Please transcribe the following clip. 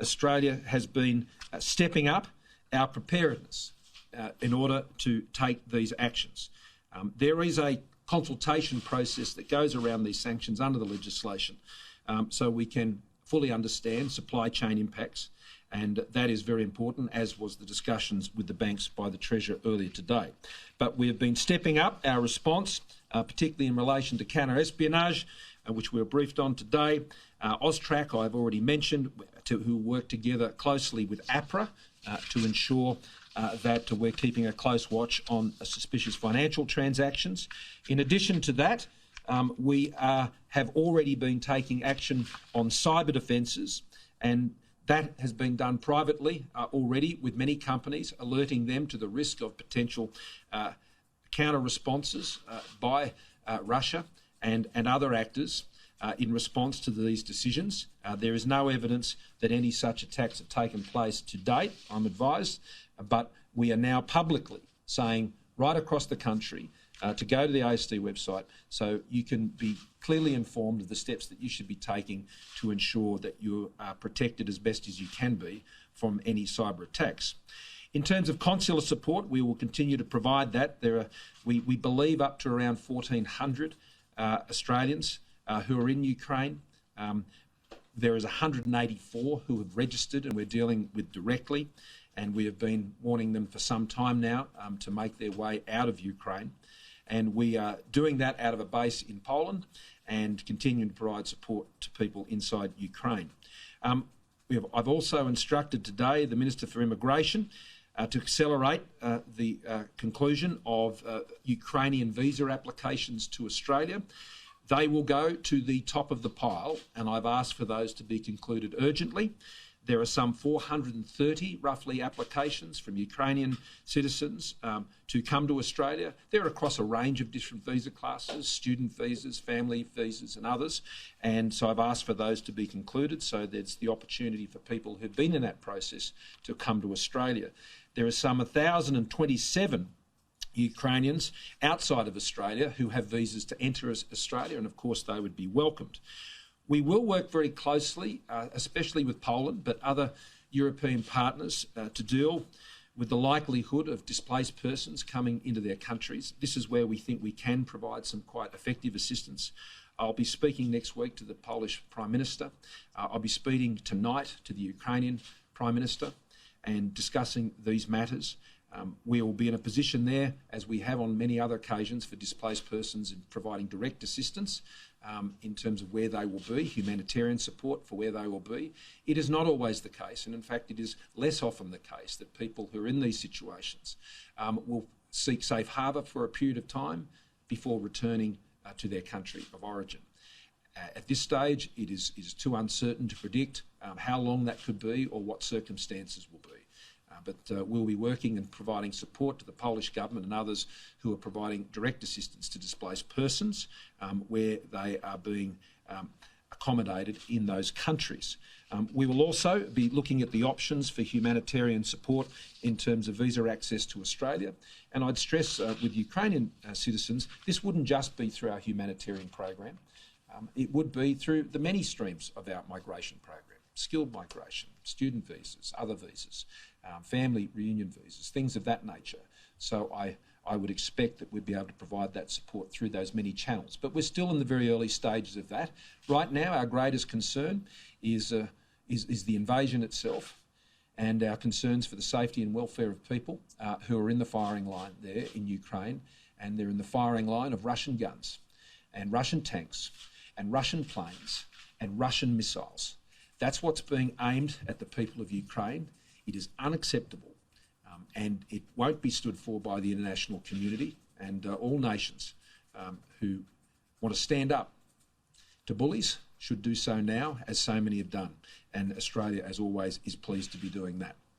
Australia has been stepping up our preparedness in order to take these actions. There is a consultation process that goes around these sanctions under the legislation, so we can fully understand supply chain impacts, and that is very important, as was the discussions with the banks by the Treasurer earlier today. But we have been stepping up our response, particularly in relation to counter-espionage, which we were briefed on today. AUSTRAC, I've already mentioned, who work together closely with APRA to ensure that we're keeping a close watch on suspicious financial transactions. In addition to that, we have already been taking action on cyber defences, and that has been done privately already with many companies, alerting them to the risk of potential counter-responses by Russia and other actors in response to these decisions. There is no evidence that any such attacks have taken place to date, I'm advised, but we are now publicly saying right across the country to go to the ASD website so you can be clearly informed of the steps that you should be taking to ensure that you are protected as best as you can be from any cyber attacks. In terms of consular support, we will continue to provide that. We believe up to around 1,400 Australians who are in Ukraine. There is 184 who have registered and we're dealing with directly, and we have been warning them for some time now to make their way out of Ukraine. And we are doing that out of a base in Poland and continuing to provide support to people inside Ukraine. I've also instructed today the Minister for Immigration to accelerate the conclusion of Ukrainian visa applications to Australia. They will go to the top of the pile, and I've asked for those to be concluded urgently. There are some 430, roughly, applications from Ukrainian citizens to come to Australia. They're across a range of different visa classes, student visas, family visas and others. And so I've asked for those to be concluded, so there's the opportunity for people who've been in that process to come to Australia. There are some 1,027 Ukrainians outside of Australia who have visas to enter Australia, and of course they would be welcomed. We will work very closely, especially with Poland, but other European partners, to deal with the likelihood of displaced persons coming into their countries. This is where we think we can provide some quite effective assistance. I'll be speaking next week to the Polish Prime Minister. I'll be speaking tonight to the Ukrainian Prime Minister and discussing these matters. We will be in a position there, as we have on many other occasions for displaced persons, in providing direct assistance in terms of where they will be, humanitarian support for where they will be. It is not always the case, and in fact it is less often the case, that people who are in these situations will seek safe harbour for a period of time before returning to their country of origin. At this stage, it is too uncertain to predict how long that could be or what circumstances will be. But we'll be working and providing support to the Polish government and others who are providing direct assistance to displaced persons where they are being accommodated in those countries. We will also be looking at the options for humanitarian support in terms of visa access to Australia. And I'd stress with Ukrainian citizens, this wouldn't just be through our humanitarian program. It would be through the many streams of our migration program: skilled migration, student visas, other visas, family reunion visas, things of that nature. So I would expect that we'd be able to provide that support through those many channels. But we're still in the very early stages of that. Right now, our greatest concern is the invasion itself, and our concerns for the safety and welfare of people who are in the firing line there in Ukraine, and they're in the firing line of Russian guns and Russian tanks and Russian planes and Russian missiles. That's what's being aimed at the people of Ukraine. It is unacceptable, and it won't be stood for by the international community and all nations who want to stand up to bullies should do so now, as so many have done. And Australia, as always, is pleased to be doing that.